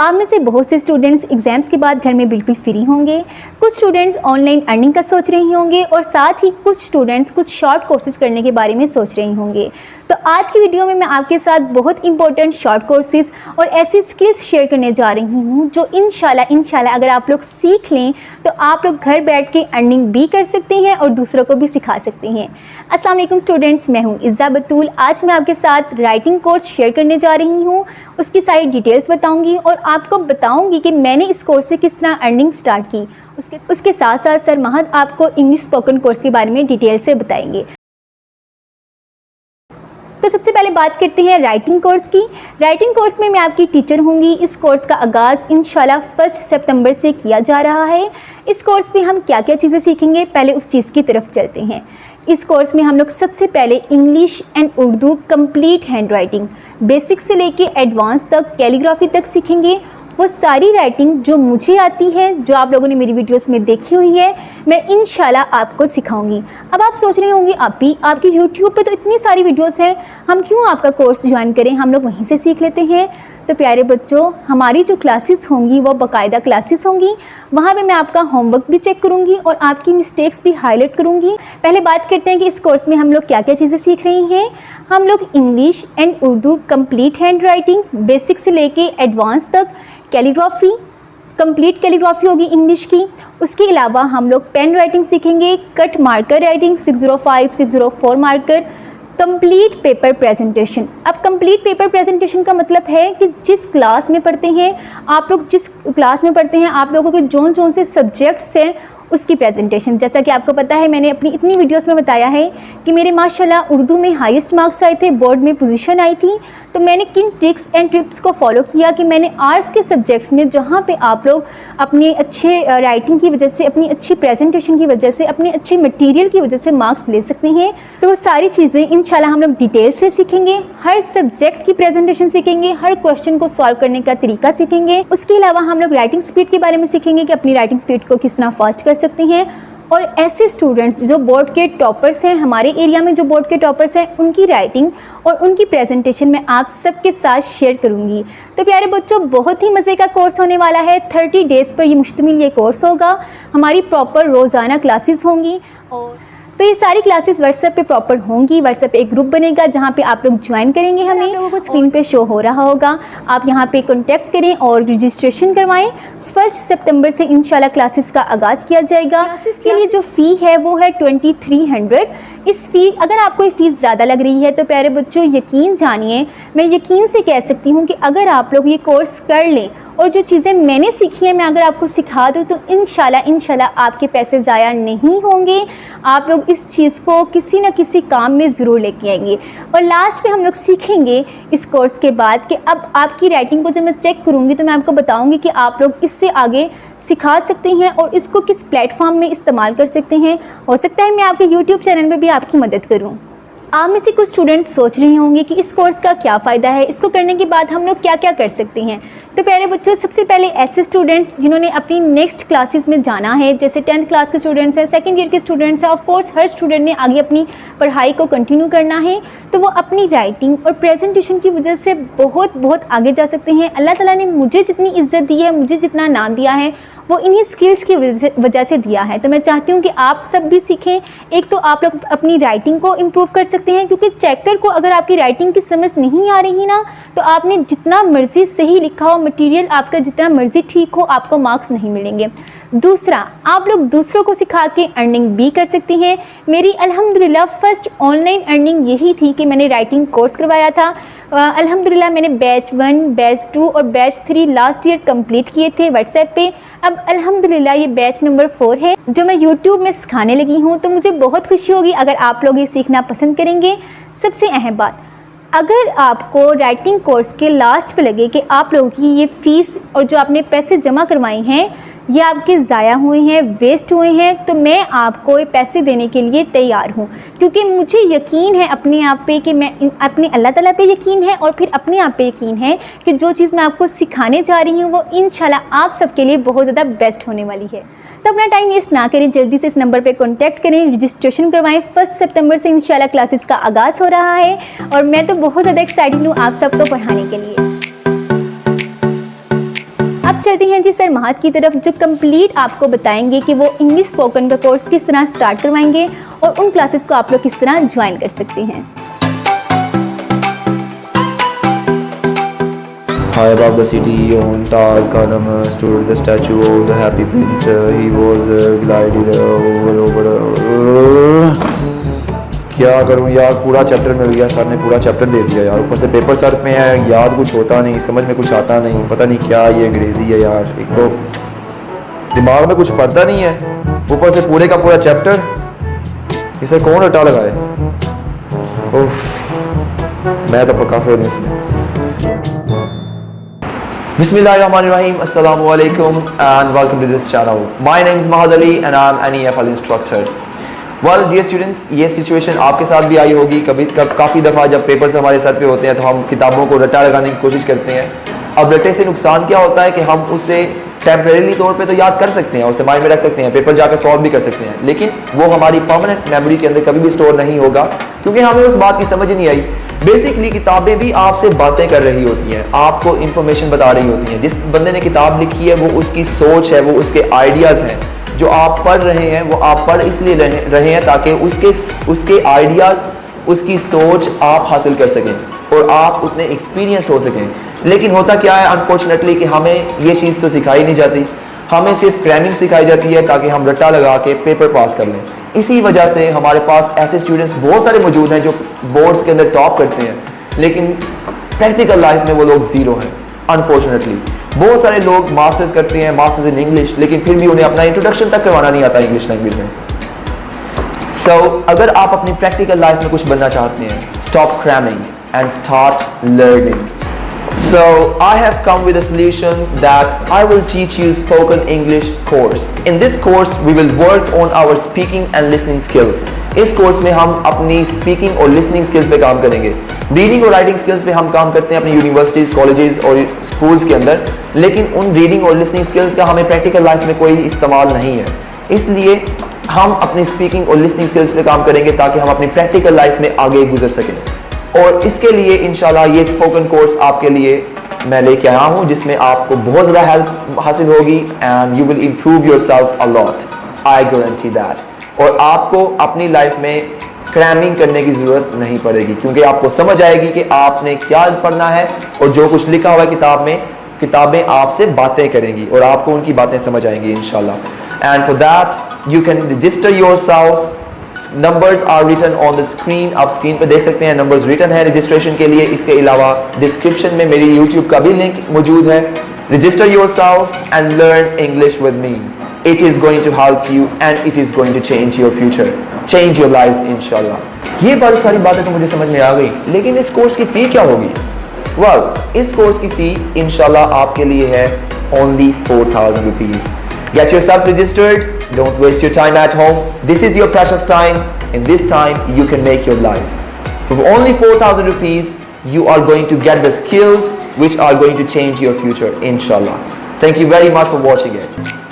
आप में से बहुत से स्टूडेंट्स एग्जाम्स के बाद घर में बिल्कुल फ्री होंगे। कुछ स्टूडेंट्स ऑनलाइन अर्निंग का सोच रही होंगे और साथ ही कुछ स्टूडेंट्स कुछ शॉर्ट कोर्सेज करने के बारे में सोच रही होंगे। तो आज की वीडियो में मैं आपके साथ बहुत इंपॉर्टेंट शॉर्ट कोर्सेज और ऐसी स्किल्स शेयर करने जा रही हूँ जो इंशाल्लाह अगर आप लोग सीख लें तो आप लोग घर बैठ के अर्निंग भी कर सकते हैं और दूसरों को भी सिखा सकते हैं। अस्सलाम वालेकुम स्टूडेंट्स, मैं हूँ इज़्ज़ा बतूल। आज मैं आपके साथ राइटिंग कोर्स शेयर करने जा रही हूँ, उसकी सारी डिटेल्स बताऊँगी और आपको बताऊँगी कि मैंने इस कोर्स से किस तरह अर्निंग स्टार्ट की। उसके साथ साथ सर महद आपको इंग्लिश स्पोकन कोर्स के बारे में डिटेल से बताएंगे। तो सबसे पहले बात करते हैं राइटिंग कोर्स की। राइटिंग कोर्स में मैं आपकी टीचर होंगी। इस कोर्स का आगाज़ इंशाल्लाह 1 सितंबर से किया जा रहा है। इस कोर्स में हम क्या क्या चीज़ें सीखेंगे, पहले उस चीज़ की तरफ चलते हैं। इस कोर्स में हम लोग सबसे पहले English and Urdu complete hand writing basic से लेके एडवांस तक, कैलीग्राफी तक सीखेंगे। वो सारी राइटिंग जो मुझे आती है, जो आप लोगों ने मेरी वीडियोस में देखी हुई है, मैं इंशाल्लाह आपको सिखाऊंगी। अब आप सोच रहे होंगे आपकी यूट्यूब पे तो इतनी सारी वीडियोस हैं, हम क्यों आपका कोर्स ज्वाइन करें, हम लोग वहीं से सीख लेते हैं। तो प्यारे बच्चों, हमारी जो क्लासेस होंगी वो बाकायदा क्लासेस होंगी। वहाँ पे मैं आपका होमवर्क भी चेक करूँगी और आपकी मिस्टेक्स भी हाईलाइट करूँगी। पहले बात करते हैं कि इस कोर्स में हम लोग क्या क्या चीज़ें सीख रही हैं। हम लोग English and Urdu complete hand writing basic से लेके एडवांस तक, कैलीग्राफी कंप्लीट कैलीग्राफी होगी इंग्लिश की। उसके अलावा हम लोग पेन राइटिंग सीखेंगे, cut marker writing 605, 604 marker, complete paper presentation. अब कंप्लीट पेपर प्रेजेंटेशन का मतलब है कि जिस क्लास में पढ़ते हैं आप लोग, जिस क्लास में पढ़ते हैं आप लोगों के जोन से सब्जेक्ट्स हैं उसकी प्रेजेंटेशन। जैसा कि आपको पता है, मैंने अपनी इतनी वीडियोस में बताया है कि मेरे माशाल्लाह उर्दू में हाईएस्ट मार्क्स आए थे, बोर्ड में पोजीशन आई थी। तो मैंने किन ट्रिक्स एंड टिप्स को फॉलो किया कि मैंने आर्ट्स के सब्जेक्ट्स में, जहाँ पे आप लोग अपने अच्छे राइटिंग की वजह से, अपनी अच्छी प्रेजेंटेशन की वजह से, अपने अच्छे मटीरियल की वजह से मार्क्स ले सकते हैं, तो वो सारी चीज़ें इंशाल्लाह हम लोग डिटेल से सीखेंगे। हर सब्जेक्ट की प्रेजेंटेशन सीखेंगे, हर क्वेश्चन को सॉल्व करने का तरीका सीखेंगे। उसके अलावा हम लोग राइटिंग स्पीड के बारे में सीखेंगे कि अपनी राइटिंग स्पीड को किस तरह फास्ट कर सकते हैं। और ऐसे स्टूडेंट्स जो बोर्ड के टॉपर्स हैं, हमारे एरिया में जो बोर्ड के टॉपर्स हैं, उनकी राइटिंग और उनकी प्रेजेंटेशन मैं आप सबके साथ शेयर करूंगी। तो प्यारे बच्चों, बहुत ही मज़े का कोर्स होने वाला है। 30 डेज़ पर ये मुश्तमिल ये कोर्स होगा। हमारी प्रॉपर रोज़ाना क्लासेस होंगी और तो ये सारी क्लासेस व्हाट्सएप पे प्रॉपर होंगी। व्हाट्सएप पे एक ग्रुप बनेगा जहाँ पे आप लोग ज्वाइन करेंगे। हमें आप लोगों को स्क्रीन पे शो हो रहा होगा, आप यहाँ पे कांटेक्ट करें और रजिस्ट्रेशन करवाएं। 1 सितंबर से इंशाल्लाह क्लासेस का आगाज़ किया जाएगा। क्लासेस के लिए जो फ़ी है वो है 2300। इस फी अगर आपको ये फ़ीस ज़्यादा लग रही है तो प्यारे बच्चों यकीन जानिए, मैं यकीन से कह सकती हूँ कि अगर आप लोग ये कोर्स कर लें और जो चीज़ें मैंने सीखी हैं मैं अगर आपको सिखा दूँ तो इंशाल्लाह आपके पैसे ज़ाया नहीं होंगे। आप लोग इस चीज़ को किसी न किसी काम में ज़रूर लेके आएंगे। और लास्ट पे हम लोग सीखेंगे इस कोर्स के बाद कि अब आपकी राइटिंग को जब मैं चेक करूँगी तो मैं आपको बताऊँगी कि आप लोग इससे आगे सिखा सकते हैं और इसको किस प्लेटफॉर्म में इस्तेमाल कर सकते हैं। हो सकता है मैं आपके यूट्यूब चैनल में भी आपकी मदद करूँ। आप में से कुछ स्टूडेंट्स सोच रहे होंगे कि इस कोर्स का क्या फ़ायदा है, इसको करने के बाद हम लोग क्या क्या कर सकते हैं। तो प्यारे बच्चों, सबसे पहले ऐसे स्टूडेंट्स जिन्होंने अपनी नेक्स्ट क्लासेस में जाना है, जैसे 10th क्लास के स्टूडेंट्स हैं, 2nd ईयर के स्टूडेंट्स हैं, ऑफ कोर्स हर स्टूडेंट ने आगे अपनी पढ़ाई को कंटिन्यू करना है, तो वो अपनी राइटिंग और प्रेजेंटेशन की वजह से बहुत आगे जा सकते हैं। अल्लाह ताला ने मुझे जितनी इज़्ज़त दी है, मुझे जितना नाम दिया है, वो इन्हीं स्किल्स की वजह से दिया है। तो मैं चाहती हूँ कि आप सब भी सीखें। एक तो आप लोग अपनी राइटिंग को इम्प्रूव कर सकते हैं, क्योंकि चेकर को अगर आपकी राइटिंग की समझ नहीं आ रही ना, तो आपने जितना मर्जी सही लिखा हो, मटेरियल आपका जितना मर्जी ठीक हो, आपको मार्क्स नहीं मिलेंगे। दूसरा, आप लोग दूसरों को सिखा के अर्निंग भी कर सकते हैं। मेरी अल्हम्दुलिल्लाह फर्स्ट ऑनलाइन अर्निंग यही थी कि मैंने राइटिंग कोर्स करवाया था। अल्हम्दुलिल्लाह मैंने बैच 1, बैच 2 और बैच 3 लास्ट ईयर कंप्लीट किए थे व्हाट्सएप पे। अब अल्हम्दुलिल्लाह ये बैच नंबर 4 है जो मैं यूट्यूब में सिखाने लगी हूँ। तो मुझे बहुत खुशी होगी अगर आप लोग ये सीखना पसंद करेंगे। सबसे अहम बात, अगर आपको राइटिंग कोर्स के लास्ट पे लगे कि आप लोगों की ये फ़ीस और जो आपने पैसे जमा करवाए हैं ये आपके ज़ाया हुए हैं, वेस्ट हुए हैं, तो मैं आपको ये पैसे देने के लिए तैयार हूँ। क्योंकि मुझे यकीन है अपने आप पे कि मैं अपने अल्लाह ताला पे यकीन है और फिर अपने आप पे यकीन है कि जो चीज़ मैं आपको सिखाने जा रही हूँ वो इंशाल्लाह आप सबके लिए बहुत ज़्यादा बेस्ट होने वाली है। तो अपना टाइम वेस्ट ना करें, जल्दी से इस नंबर पे कांटेक्ट करें, रजिस्ट्रेशन करवाएं। 1 सितंबर से इंशाल्लाह क्लासेस का आगाज़ हो रहा है और मैं तो बहुत ज़्यादा एक्साइटेड हूँ आप सबको पढ़ाने के लिए। अब चलते हैं जी सर महत की तरफ, जो कंप्लीट आपको बताएंगे कि वो इंग्लिश स्पोकन का कोर्स किस तरह स्टार्ट करवाएंगे और उन क्लासेस को आप लोग किस तरह ज्वाइन कर सकते हैं। High above the city on Taj Kadam stood the statue of the happy prince. He was gliding over. क्या करूँ यार, पूरा चैप्टर मिल गया, सर ने पूरा चैप्टर दे दिया यार। ऊपर से पेपर सर में है, याद कुछ होता नहीं, समझ में कुछ आता नहीं, पता नहीं क्या ये अंग्रेज़ी है यार। एक तो दिमाग में कुछ पड़ता नहीं है, ऊपर से पूरे का पूरा चैप्टर। इसे कौन रटा लगाए? उफ, मैं तो पक्का फेल हूँ इसमें। Bismillahirrahmanirrahim. Assalamu alaikum and welcome to this channel. My name is Mahad Ali and I am an EFL instructor. Well, dear students, ये सिचुएशन आपके साथ भी आई होगी काफ़ी दफ़ा जब पेपर्स हमारे सर पे होते हैं तो हम किताबों को रटा लगाने की कोशिश करते हैं। अब रटे से नुकसान क्या होता है कि हम उससे टेम्परेरी तौर पे तो याद कर सकते हैं, उसे माइंड में रख सकते हैं, पेपर जाकर सॉल्व भी कर सकते हैं, लेकिन वो हमारी परमानेंट मेमोरी के अंदर कभी भी स्टोर नहीं होगा, क्योंकि हमें उस बात की समझ नहीं आई। बेसिकली किताबें भी आपसे बातें कर रही होती हैं, आपको इन्फॉर्मेशन बता रही होती हैं। जिस बंदे ने किताब लिखी है वो उसकी सोच है, वो उसके आइडियाज़ हैं। जो आप पढ़ रहे हैं वो आप पढ़ इसलिए रहे हैं ताकि उसके आइडियाज़, उसकी सोच आप हासिल कर सकें और आप उतने एक्सपीरियंस हो सकें। लेकिन होता क्या है अनफॉर्चुनेटली कि हमें ये चीज़ तो सिखाई नहीं जाती, हमें सिर्फ क्रैमिंग सिखाई जाती है ताकि हम रट्टा लगा के पेपर पास कर लें। इसी वजह से हमारे पास ऐसे स्टूडेंट्स बहुत सारे मौजूद हैं जो बोर्ड्स के अंदर टॉप करते हैं, लेकिन प्रैक्टिकल लाइफ में वो लोग ज़ीरो हैं अनफॉर्चुनेटली। बहुत सारे लोग मास्टर्स करते हैं, मास्टर्स इन इंग्लिश, लेकिन फिर भी उन्हें अपना इंट्रोडक्शन तक करवाना नहीं आता इंग्लिश लैंग्वेज में। सो अगर आप अपनी प्रैक्टिकल लाइफ में कुछ बनना चाहते हैं, stop cramming and start learning. So I have come with a solution that I will teach you spoken English course. In this course we will work on our speaking and listening skills. इस course में हम अपनी speaking और listening skills पे काम करेंगे। Reading और writing skills पे हम काम करते हैं अपनी यूनिवर्सिटीज़, कॉलेजेस और स्कूल्स के अंदर, लेकिन उन रीडिंग और लिसनिंग स्किल्स का हमें प्रैक्टिकल लाइफ में कोई इस्तेमाल नहीं है। इसलिए हम अपनी स्पीकिंग और लिसनिंग स्किल्स पे काम करेंगे ताकि हम अपनी प्रैक्टिकल लाइफ में आगे गुजर सकें। और इसके लिए इंशाल्लाह ये स्पोकन कोर्स आपके लिए मैं लेके आया हूँ, जिसमें आपको बहुत ज़्यादा हेल्प हासिल होगी and you will improve yourself a lot, I guarantee that. और आपको अपनी लाइफ में क्रैमिंग करने की ज़रूरत नहीं पड़ेगी, क्योंकि आपको समझ आएगी कि आपने क्या पढ़ना है और जो कुछ लिखा हुआ है किताब में, किताबें आपसे बातें करेंगी और आपको उनकी बातें समझ आएंगी इंशाल्लाह। And for that you can register yourself. Numbers are written on the screen, आप स्क्रीन पे देख सकते हैं नंबर्स रिटन है रजिस्ट्रेशन के लिए। इसके अलावा डिस्क्रिप्शन में मेरी यूट्यूब का भी लिंक मौजूद है। Register yourself and learn English with me. It is going to help you and it is going to change your future, change your life इंशाल्लाह। ये बड़ी सारी बातें तो मुझे समझ में आ गई, लेकिन इस कोर्स की फ़ी क्या होगी? वेल, इस कोर्स की फ़ी इंशाल्लाह आपके लिए है only 4,000 rupees. Get yourself registered. Don't waste your time at home. This is your precious time. In this time, you can make your lives. For only 4,000 rupees, you are going to get the skills which are going to change your future, inshallah. Thank you very much for watching it.